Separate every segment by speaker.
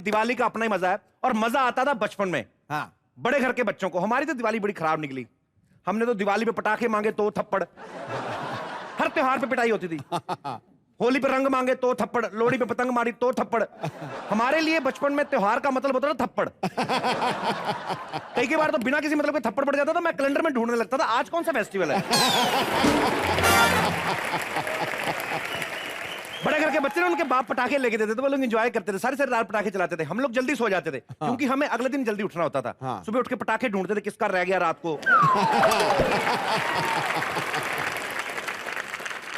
Speaker 1: दिवाली का अपना ही मजा है और मजा आता था बचपन में।
Speaker 2: हाँ।
Speaker 1: बड़े घर के बच्चों को। हमारी तो दिवाली बड़ी खराब निकली। हमने तो दिवाली पे पटाखे मांगे तो थप्पड़, हर त्योहार पे पिटाई होती थी। होली पे रंग मांगे तो थप्पड़, लोहड़ी पे पतंग मारी तो थप्पड़। हमारे लिए बचपन में त्योहार का मतलब होता था थप्पड़। कई बार तो बिना किसी मतलब के थप्पड़ पड़ जाता था, मैं कैलेंडर में ढूंढने लगता था आज कौन सा फेस्टिवल है। बड़े घर के बच्चे ने उनके बाप पटाखे लेके देते थे, वो लोग एंजॉय करते थे, सारी सारी रात पटाखे चलाते थे। हम लोग जल्दी सो जाते थे क्योंकि हमें अगले दिन जल्दी उठना होता था। सुबह उठ के पटाखे ढूंढते थे किसका रह गया रात को।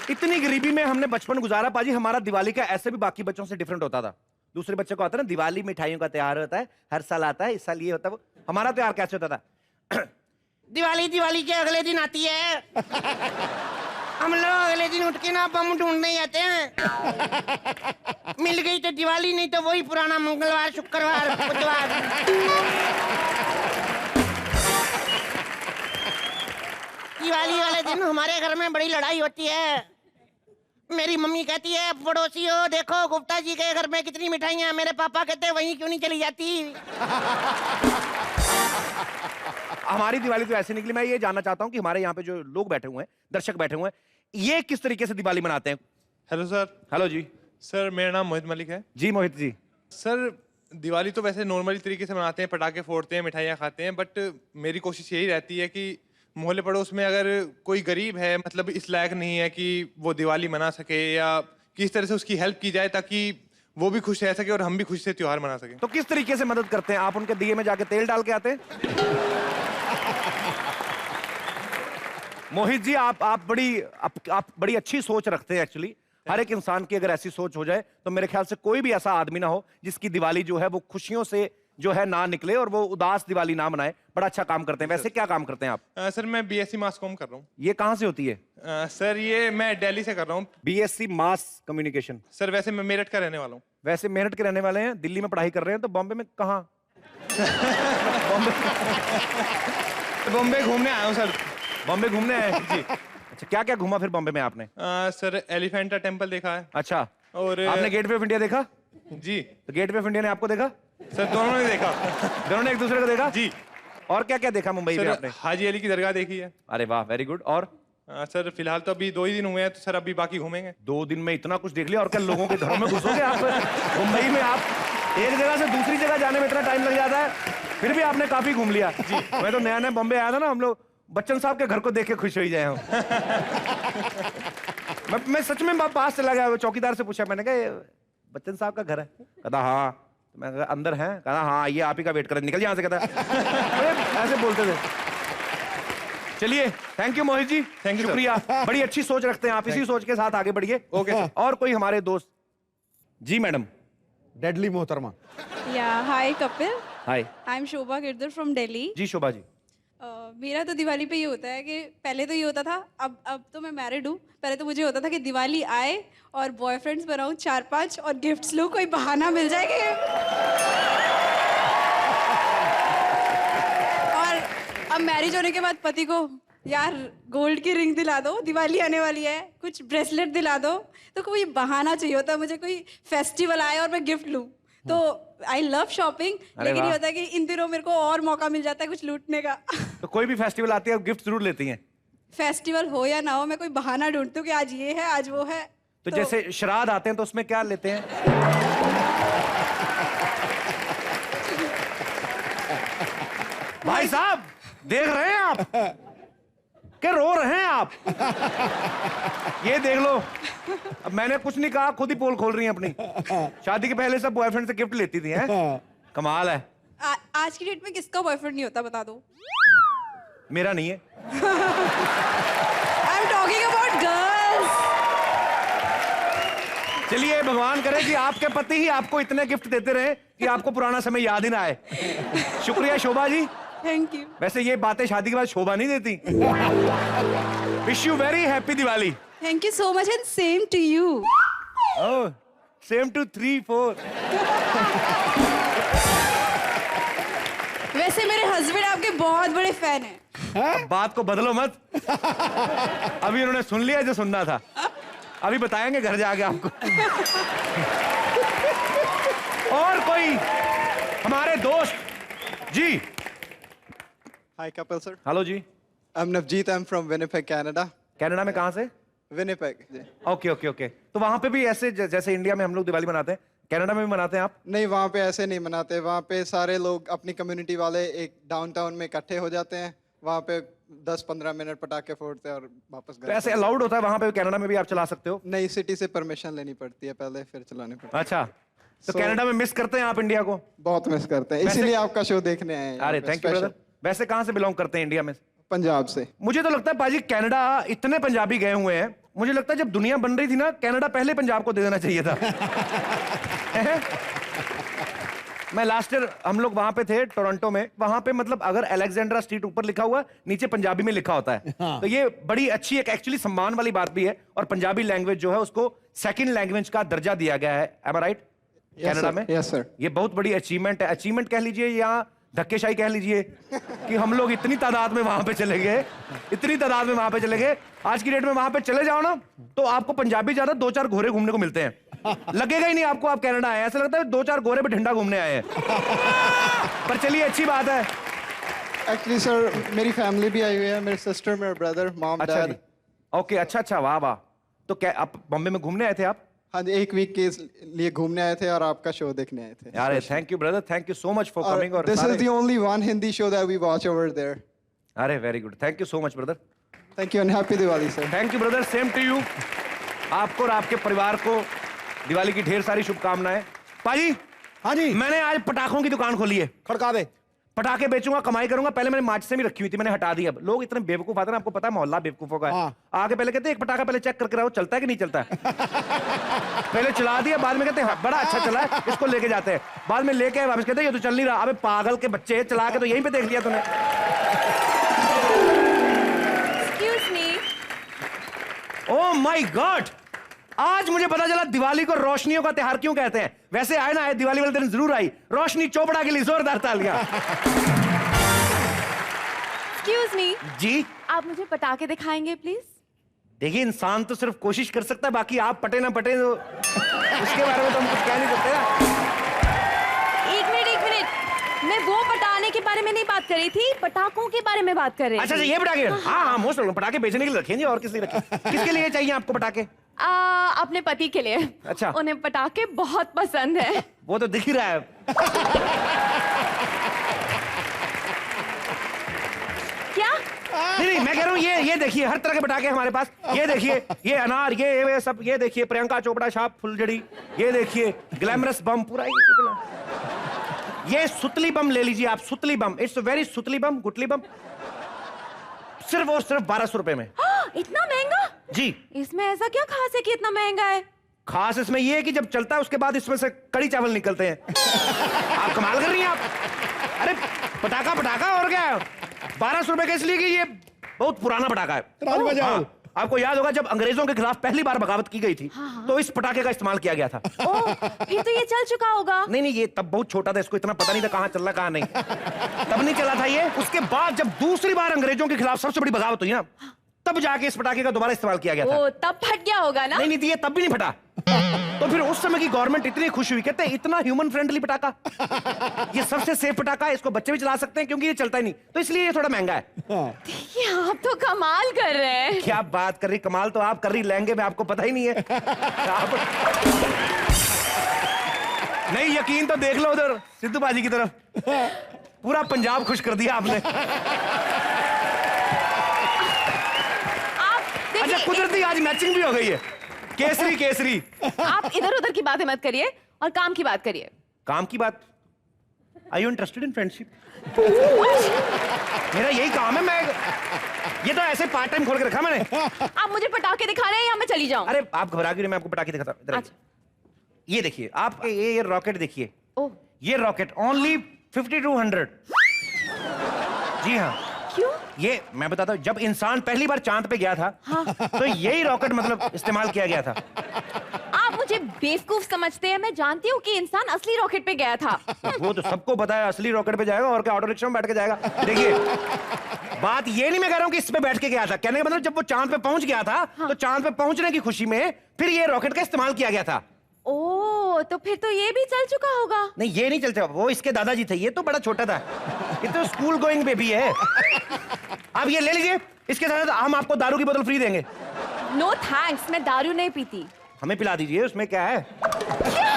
Speaker 1: इतनी गरीबी में हमने बचपन गुजारा पाजी। हमारा दिवाली का ऐसे भी बाकी बच्चों से डिफरेंट होता था। दूसरे बच्चे को आता है ना, दिवाली मिठाइयों का त्योहार होता है, हर साल आता है, इस साल ये होता है वो। हमारा त्योहार कैसे होता था? दिवाली के अगले दिन आती है, हम लोग अगले दिन उठ के ना बम ढूंढने जाते हैं। मिल गई तो दिवाली, नहीं तो वही पुराना मंगलवार, शुक्रवार, बुधवार। दिवाली वाले दिन हमारे घर में बड़ी लड़ाई होती है। मेरी मम्मी कहती है, पड़ोसी हो देखो गुप्ता जी के घर में कितनी मिठाइयां। मेरे पापा कहते हैं वहीं क्यों नहीं चली जाती। हमारी दिवाली तो ऐसे निकली। मैं ये जानना चाहता हूँ कि हमारे यहाँ पे जो लोग बैठे हुए हैं, दर्शक बैठे हुए हैं, ये किस तरीके से दिवाली मनाते हैं?
Speaker 3: Hello sir.
Speaker 1: हेलो जी।
Speaker 3: सर मेरा नाम मोहित मलिक है।
Speaker 1: जी मोहित जी।
Speaker 3: सर दिवाली तो वैसे नॉर्मली तरीके से मनाते हैं, पटाखे फोड़ते हैं, मिठाइयाँ खाते हैं, बट मेरी कोशिश यही रहती है कि मोहल्ले पड़ोस में अगर कोई गरीब है, मतलब इस लायक नहीं है कि वो दिवाली मना सके, या किस तरह से उसकी हेल्प की जाए ताकि वो भी खुश रह सके और हम भी खुश से त्योहार मना सके।
Speaker 1: तो किस तरीके से मदद करते हैं आप? उनके दिए में जाके तेल डाल के आते हैं? मोहित जी आप बड़ी अच्छी सोच रखते हैं एक्चुअली। हर एक इंसान की अगर ऐसी सोच हो जाए तो मेरे ख्याल से कोई भी ऐसा आदमी ना हो जिसकी दिवाली जो है वो खुशियों से जो है ना निकले और वो उदास दिवाली ना मनाए। बड़ा अच्छा काम करते हैं। वैसे क्या काम करते हैं आप?
Speaker 3: सर मैं बीएससी मास कॉम कर रहा हूँ।
Speaker 1: ये कहाँ से होती है?
Speaker 3: सर ये मैं दिल्ली से कर रहा हूँ।
Speaker 1: BSc mass communication.
Speaker 3: सर वैसे मैं मेरठ का रहने वाला हूँ।
Speaker 1: वैसे मेरठ के रहने वाले हैं, दिल्ली में पढ़ाई कर रहे हैं, तो बॉम्बे में कहाँ?
Speaker 3: बॉम्बे घूमने आया हूँ सर।
Speaker 1: बॉम्बे घूमने आए जी। अच्छा, क्या क्या घूमा फिर बॉम्बे में आपने?
Speaker 3: सर एलिफेंटा टेम्पल देखा है।
Speaker 1: अच्छा,
Speaker 3: और
Speaker 1: आपने गेटवे ऑफ इंडिया देखा?
Speaker 3: जी।
Speaker 1: तो गेटवे ऑफ इंडिया ने आपको देखा?
Speaker 3: सर दोनों ने देखा।
Speaker 1: दोनों ने एक दूसरे को देखा
Speaker 3: जी।
Speaker 1: और क्या क्या देखा मुंबई में आपने?
Speaker 3: हाजी अली की दरगाह देखी है।
Speaker 1: अरे वाह, वेरी गुड। और
Speaker 3: सर फिलहाल तो अभी 2 ही दिन हुए हैं, तो सर अभी बाकी घूमेंगे।
Speaker 1: 2 दिन में इतना कुछ देख लिया? और क्या लोगों के घरों में घुसोगे आप? मुंबई में आप एक जगह से दूसरी जगह जाने में इतना टाइम लग जाता है, फिर भी आपने काफी घूम लिया जी। मैं तो नया नया बॉम्बे आया था ना, हम लोग बच्चन साहब के घर को देख के खुश हो ही जाए हम। मैं सच में पास चला गया, चौकीदार से पूछा, मैंने कहा बच्चन साहब का घर है? कहता हाँ। तो मैं कहा अंदर है? कहता हाँ, ये आप ही का वेट कर, निकल यहाँ से। कहता ऐसे बोलते थे। चलिए, thank you Mohit ji.
Speaker 3: Thank you,
Speaker 1: शुक्रिया। बड़ी अच्छी सोच रखते हैं आप, इसी सोच के साथ आगे बढ़िए। ओके। और कोई हमारे दोस्त? जी मैडम।
Speaker 2: डेडली मोहतरमा।
Speaker 4: Hi Kapil.
Speaker 1: Hi,
Speaker 4: I am Shobha Girdhar from Delhi.
Speaker 1: जी शोभा जी।
Speaker 4: मेरा तो दिवाली पे ये होता है कि पहले तो ये होता था, अब तो मैं मैरिड हूँ, पहले तो मुझे होता था कि दिवाली आए और बॉयफ्रेंड्स बनाऊँ 4-5 और गिफ्ट्स लो, कोई बहाना मिल जाए कि और अब मैरिज होने के बाद पति को यार गोल्ड की रिंग दिला दो, दिवाली आने वाली है, कुछ ब्रेसलेट दिला दो, तो कोई बहाना चाहिए होता है मुझे, कोई फेस्टिवल आए और मैं गिफ्ट लूँ। तो आई लव शॉपिंग, लेकिन ये होता है कि इन दिनों मेरे को और मौका मिल जाता है कुछ लूटने का।
Speaker 1: तो कोई भी फेस्टिवल आती है गिफ्ट जरूर लेती हैं?
Speaker 4: फेस्टिवल हो या ना हो, मैं कोई बहाना ढूंढती हूँ कि आज ये है, आज वो है।
Speaker 1: तो जैसे श्राद्ध आते हैं तो उसमें क्या लेते हैं? भाई साहब देख रहे हैं आप कि रो रहे हैं आप? ये देख लो, अब मैंने कुछ नहीं कहा, खुद ही पोल खोल रही हैं अपनी। शादी के पहले सब बॉयफ्रेंड से गिफ्ट लेती थी हैं? कमाल है।
Speaker 4: आज की डेट में किसका बॉयफ्रेंड नहीं होता बता दो?
Speaker 1: मेरा नहीं है।
Speaker 4: I am talking about girls.
Speaker 1: चलिए भगवान करे कि आपके पति ही आपको इतने गिफ्ट देते रहे कि आपको पुराना समय याद ही ना आए। शुक्रिया शोभा जी।
Speaker 4: Thank you.
Speaker 1: वैसे ये बातें शादी के बाद शोभा नहीं देती। Wish you very happy Diwali.
Speaker 4: Thank you so much and same to you.
Speaker 1: Oh, same to 3-4।
Speaker 4: वैसे मेरे हस्बैंड आपके बहुत बड़े फैन हैं।
Speaker 1: बात को बदलो मत। अभी उन्होंने सुन लिया जो सुनना था, अभी बताएंगे घर जाके आपको। और कोई हमारे दोस्त जी।
Speaker 2: Hi, Kapil sir.
Speaker 1: हेलो जी।
Speaker 2: I'm Navjeet. I'm from Winnipeg, Canada.
Speaker 1: Canada में कहाँ से?
Speaker 2: Winnipeg. जी।
Speaker 1: Okay okay okay. तो वहां पे भी ऐसे जैसे इंडिया में हम लोग दिवाली मनाते हैं, कनाडा में भी मनाते हैं आप?
Speaker 2: नहीं, वहाँ पे ऐसे नहीं मनाते। वहाँ पे सारे लोग अपनी कम्युनिटी वाले एक डाउनटाउन में इकट्ठे हो जाते हैं। वहाँ पे 10-15 मिनट पटाखे फोड़ते हैं और वापस
Speaker 1: तो
Speaker 2: घर।
Speaker 1: ऐसे अलाउड होता है वहां पे? कनाडा में भी आप चला सकते हो?
Speaker 2: नई सिटी से परमिशन लेनी पड़ती है पहले, फिर चलानी पड़ती है।
Speaker 1: अच्छा, तो
Speaker 2: So-
Speaker 1: कनाडा में मिस करते हैं आप इंडिया को?
Speaker 2: बहुत मिस करते हैं,
Speaker 1: वैसे-
Speaker 2: इसीलिए आपका शो देखने आए हैं यहाँ
Speaker 1: अरे
Speaker 2: पे,
Speaker 1: थैंक यू
Speaker 2: special।
Speaker 1: ब्रदर। वैसे कहाँ से बिलोंग करते हैं इंडिया में?
Speaker 2: पंजाब से।
Speaker 1: मुझे तो लगता है पाजी कनाडा इतने पंजाबी गए हुए हैं, मुझे लगता है जब दुनिया बन रही थी ना, कनाडा पहले पंजाब को दे देना चाहिए था। मैं लास्ट ईयर हम लोग वहां पे थे टोरंटो में, वहां पे मतलब अगर अलेक्जेंड्रा स्ट्रीट ऊपर लिखा हुआ नीचे पंजाबी में लिखा होता है। तो ये बड़ी अच्छी एक एक्चुअली सम्मान वाली बात भी है, और पंजाबी लैंग्वेज जो है उसको सेकंड लैंग्वेज का दर्जा दिया गया है। एम आई राइट? कनाडा में
Speaker 2: यस सर।
Speaker 1: ये बहुत बड़ी अचीवमेंट है। अचीवमेंट कह लीजिए या धक्केशाही कह लीजिए कि हम लोग इतनी तादाद में वहां पे चले गए, इतनी तादाद में वहां पे चले गए। आज की डेट में वहां पे चले जाओ ना तो आपको पंजाबी ज्यादा 2-4 घोड़े घूमने को मिलते हैं। लगेगा ही नहीं आपको आप कनाडा आए हैं, ऐसा लगता है 2-4 घोड़े पे ढंडा घूमने आए हैं। पर चलिए अच्छी बात है।
Speaker 2: एक्चुअली सर मेरी फैमिली भी आई हुई है, मेरे सिस्टर, मेरे ब्रदर, मॉम,
Speaker 1: अच्छा
Speaker 2: डैड।
Speaker 1: जी, ओके, अच्छा, वाह वाह। तो क्या आप बॉम्बे में घूमने आए थे आप?
Speaker 2: हाँ जी, एक वीक के लिए घूमने आए थे और आपका शो देखने आए थे।
Speaker 1: यार thank you brother, thank you so much for coming. और
Speaker 2: this is the only one Hindi show that we watch over there.
Speaker 1: अरे very good, thank you so much brother.
Speaker 2: Thank you and happy Diwali sir.
Speaker 1: Thank you brother, same to you. आपको और आपके परिवार को दिवाली की ढेर सारी शुभकामनाएं। पाजी,
Speaker 5: हाँ जी,
Speaker 1: मैंने आज पटाखों की दुकान खोली है।
Speaker 5: खड़का दे।
Speaker 1: पटाखे बेचूंगा, कमाई करूंगा। पहले मैंने मार्च से भी रखी हुई थी, मैंने हटा दी। अब लोग इतने बेवकूफ आते हैं, आपको पता है मोहल्ला बेवकूफों का है।
Speaker 5: हाँ।
Speaker 1: आगे पहले कहते हैं एक पटाखा पहले चेक करके रहो चलता है कि नहीं चलता है। पहले चला दिया, बाद में कहते हैं हाँ, बड़ा अच्छा चला है, इसको लेके जाते हैं। बाद में लेके आए वापस कहते हैं ये तो चल नहीं रहा। अबे पागल के बच्चे, चला के तो यहीं पे देख लिया तूने।
Speaker 6: Excuse me.
Speaker 1: Oh my God, आज मुझे पता चला दिवाली को रोशनियों का त्योहार क्यों कहते हैं। वैसे आए ना, दिवाली वाले दिन जरूर आई। रोशनी चोपड़ा के लिए जोरदार तालियां।
Speaker 6: Excuse me.
Speaker 1: जी
Speaker 6: आप मुझे पटाखे दिखाएंगे प्लीज?
Speaker 1: देखिए, इंसान तो सिर्फ कोशिश कर सकता है, बाकी आप पटे ना पटे तो उसके बारे में तो हम कुछ कह नहीं सकते ना।
Speaker 6: एक मिनट। मैं वो पटाने के बारे में नहीं बात कर रही थी, पटाखों के बारे में बात कर रही
Speaker 1: अच्छा
Speaker 6: थी।
Speaker 1: ये पटाखे, हाँ मोस्ट पटाखे बेचने के लिए रखेंगे और किस लिए रखें? किसके लिए चाहिए आपको पटाखे?
Speaker 6: अपने पति के लिए।
Speaker 1: अच्छा।
Speaker 6: उन्हें पटाखे बहुत पसंद है।
Speaker 1: वो तो दिख ही रहा है।
Speaker 6: क्या?
Speaker 1: नहीं, मैं कह रहा हूँ ये देखिए, हर तरह के पटाखे हमारे पास। ये देखिए, ये अनार, ये सब, ये देखिए प्रियंका चोपड़ा छाप फुलझड़ी, ये देखिए ग्लैमरस बम पूरा। ये सुतली बम ले लीजिए आप, सुतली बम। इट्स वेरी सुतली बम, गुटली बम। सिर्फ और सिर्फ 1200 रुपए में।
Speaker 6: इतना महंगा?
Speaker 1: जी।
Speaker 6: इसमें ऐसा क्या खास है कि इतना महंगा है?
Speaker 1: खास इसमें ये है कि जब चलता है उसके बाद इसमें से कड़ी चावल निकलते हैं। आप कमाल कर रही हैं आप। अरे पटाखा और क्या है? 1200 रुपए का, इसलिए कि ये बहुत पुराना पटाखा है।
Speaker 5: राज बजाओ।
Speaker 1: हाँ, आपको याद होगा जब अंग्रेजों के खिलाफ पहली बार बगावत की गई थी, तो इस पटाखे का इस्तेमाल किया गया था।
Speaker 6: ओह, फिर तो ये चल चुका होगा।
Speaker 1: नहीं, ये तब बहुत छोटा था, इसको इतना पता नहीं था कहाँ चल रहा कहाँ नहीं। तब नहीं चला था ये। उसके बाद जब दूसरी बार अंग्रेजों के खिलाफ सबसे बड़ी बगावत हुई ना, तब जाके इस पटाखे का दोबारा इस्तेमाल किया गया था।
Speaker 6: ओ, तब फट गया होगा ना?
Speaker 1: नहीं, ये तब भी नहीं फटा। तो फिर उस समय की गवर्नमेंट इतनी खुश हुई, कहते हैं इतना ह्यूमन फ्रेंडली पटाखा, ये सबसे सेफ पटाखा है, इसको बच्चे भी चला सकते हैं क्योंकि ये चलता ही नहीं, तो इसलिए ये थोड़ा महंगा है।
Speaker 6: ये आप तो कमाल कर रहे हैं।
Speaker 1: क्या बात कर रही, कमाल तो आप कर रही, लहंगे में आपको पता ही नहीं है। आप... नहीं यकीन तो देख लो उधर सिद्धू बाजी की तरफ, पूरा पंजाब खुश कर दिया आपने। अच्छा, कुदरती आज मैचिंग भी हो गई है, केसरी केसरी।
Speaker 6: आप इधर उधर की बातें मत करिए और काम की बात करिए।
Speaker 1: काम की बात? Are you interested in friendship? मेरा यही काम है। मैं ये तो ऐसे पार्ट टाइम खोल के रखा मैंने।
Speaker 6: आप मुझे पटाखे दिखा रहे हैं या मैं चली जाऊं?
Speaker 1: अरे आप घबरा क्यों, मैं आपको पटाखे दिखाता हूं।
Speaker 6: अच्छा।
Speaker 1: ये देखिए, आप ये रॉकेट देखिए।
Speaker 6: ओह,
Speaker 1: ये रॉकेट ओनली 5200। जी हाँ।
Speaker 6: क्यों?
Speaker 1: ये मैं बताता हूँ, जब इंसान पहली बार चांद पे गया था, तो यही रॉकेट मतलब इस्तेमाल किया गया था।
Speaker 6: आप मुझे बेवकूफ समझते हैं, मैं जानती हूँ कि इंसान असली रॉकेट पे गया था।
Speaker 1: वो तो सबको पता है, असली रॉकेट पे जाएगा और क्या ऑटो रिक्शा में बैठ के जाएगा। देखिए, बात ये नहीं मैं कह रहा हूँ कि इस पे बैठ के गया था, कहने का मतलब जब वो चांद पे पहुंच गया था, तो चांद पे पहुंचने की खुशी में फिर ये रॉकेट का इस्तेमाल किया गया था।
Speaker 6: ओह, तो फिर तो ये भी चल चुका होगा।
Speaker 1: नहीं ये नहीं चलता, वो इसके दादाजी थे, ये तो बड़ा छोटा था, ये तो स्कूल गोइंग बेबी है। आप ये ले लीजिए, इसके साथ हम आपको दारू की बोतल फ्री देंगे।
Speaker 6: नो थैंक्स, मैं दारू नहीं पीती।
Speaker 1: हमें पिला दीजिए, उसमें क्या है।
Speaker 6: क्या?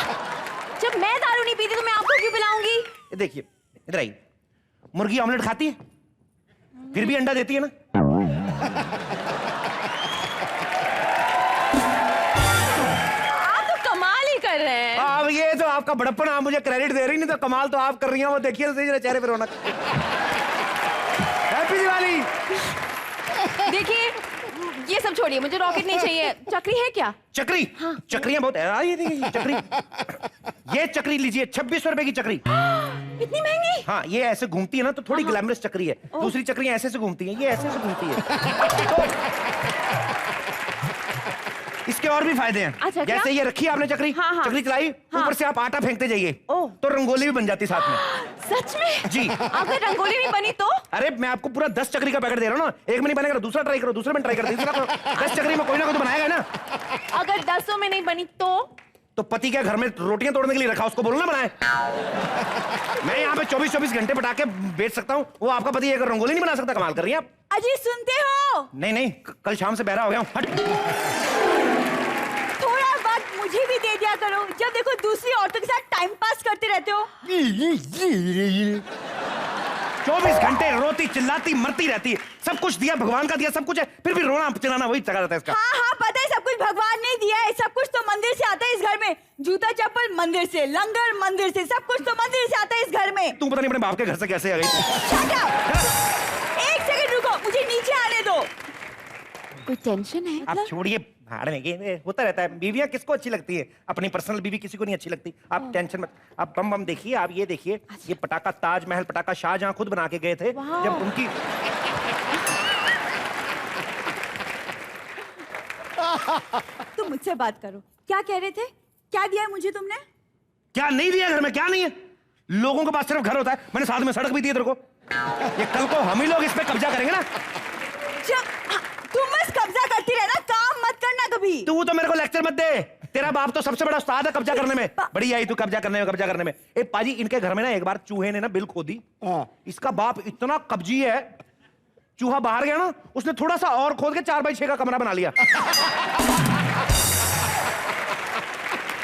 Speaker 6: जब मैं दारू नहीं पीती तो मैं आपको क्यों पिलाऊंगी?
Speaker 1: ये देखिए, इधर आइए। मुर्गी ऑमलेट खाती है, फिर भी अंडा देती है ना।
Speaker 6: आप तो कमाल ही कर रहे हैं।
Speaker 1: अब ये तो आपका बड़प्पन, आप मुझे क्रेडिट दे रही, नहीं तो कमाल तो आप कर रही हैं। वो देखिए तो चेहरे पे रौनक। हैप्पी दिवाली।
Speaker 6: देखिए, ये सब छोड़िए, मुझे रॉकेट नहीं चाहिए। चक्री है क्या?
Speaker 1: चक्री? हाँ। चक्रियां बहुत है। ये देखिए चक्री, ये चक्री लीजिए, 2600 रुपए की चक्री।
Speaker 6: इतनी महंगी?
Speaker 1: हाँ, ये ऐसे घूमती है ना तो थोड़ी ग्लैमरस चक्री है। दूसरी चक्रियां ऐसे से घूमती हैं, ये ऐसे से घूमती है। तो इसके और भी फायदे हैं।
Speaker 6: अच्छा, क्या?
Speaker 1: जैसे ये रखी आपने चक्री,
Speaker 6: हाँ, हाँ।
Speaker 1: चक्री चलाई,
Speaker 6: हाँ।
Speaker 1: ऊपर से आप आटा फेंकते जाइए,
Speaker 6: ओह।
Speaker 1: तो रंगोली भी बन जाती साथ में।
Speaker 6: सच में?
Speaker 1: जी।
Speaker 6: अगर रंगोली नहीं बनी तो?
Speaker 1: अरे मैं आपको पूरा 10 चक्री का पैकेट दे रहा हूँ ना। एक में नहीं बनेगा, दूसरा ट्राई करो, दूसरे में ट्राई करो, तीसरा करो। 10 चक्री में कोई ना कोई तो बनाएगा ना।
Speaker 6: अगर 10 में नहीं बनी तो
Speaker 1: पति के घर में रोटियां तोड़ने के लिए रखा, उसको बोलो ना बनाए। मैं यहाँ पे 24-24 घंटे पटाके बेच सकता हूँ, वो आपका पति अगर रंगोली नहीं बना सकता। कमाल कर रही हैं आप।
Speaker 6: अजी सुनते हो?
Speaker 1: नहीं नहीं, कल शाम से बहरा हो गया हूँ। हट।
Speaker 6: थोड़ा वक्त मुझे भी दे दिया करो, जब देखो दूसरी औरतों के साथ टाइम पास करते रहते हो।
Speaker 1: 24 घंटे रोती चिल्लाती मरती रहती है। सब कुछ दिया, भगवान का दिया, सब कुछ है, फिर भी रोना चिल्लाना वही चला रहता है इसका।
Speaker 6: हाँ हाँ, पता है, सब कुछ भगवान ने दिया है। सब कुछ तो मंदिर से आता है इस घर में। जूता चप्पल मंदिर से, लंगर मंदिर से, सब कुछ तो मंदिर से आता है इस घर में।
Speaker 1: तू पता नहीं अपने बाप के घर से कैसे आ गई।
Speaker 6: Shut up! एक सेकंड रुको, मुझे नीचे आने दो। कोई टेंशन है?
Speaker 1: आप छोड़िए, भाड़ में ये होता रहता है। बीवियां किसको अच्छी लगती है? अपनी पर्सनल बीवी किसी को नहीं अच्छी लगती। आप टेंशन मत। आप बम बम देखिए, आप ये देखिए, ये पटाखा ताजमहल पटाखा शाहजहां खुद बना के गए थे जब उनकी।
Speaker 6: तुम मुझसे बात करो। क्या कह रहे थे? क्या दिया है मुझे तुमने?
Speaker 1: क्या नहीं दिया घर में? क्या नहीं है? लोगों के पास सिर्फ घर होता है, मैंने साथ में सड़क भी दी है तेरे को। ये कल को हम ही लोग इस पे कब्जा करेंगे ना।
Speaker 6: तुम बस कब्जा करती रहना, काम मत करना कभी।
Speaker 1: तू तो मेरे को लेक्चर मत दे। तेरा बाप तो सबसे बड़ा उस्ताद है कब्जा करने में। बड़ी आई तू कब्जा करने में। ए पाजी, इनके घर में ना एक बार चूहे ने ना बिल खोदी। इसका बाप इतना कब्जी है, चूहा बाहर गया ना, उसने थोड़ा सा और खोद के 4x6 का कमरा बना लिया।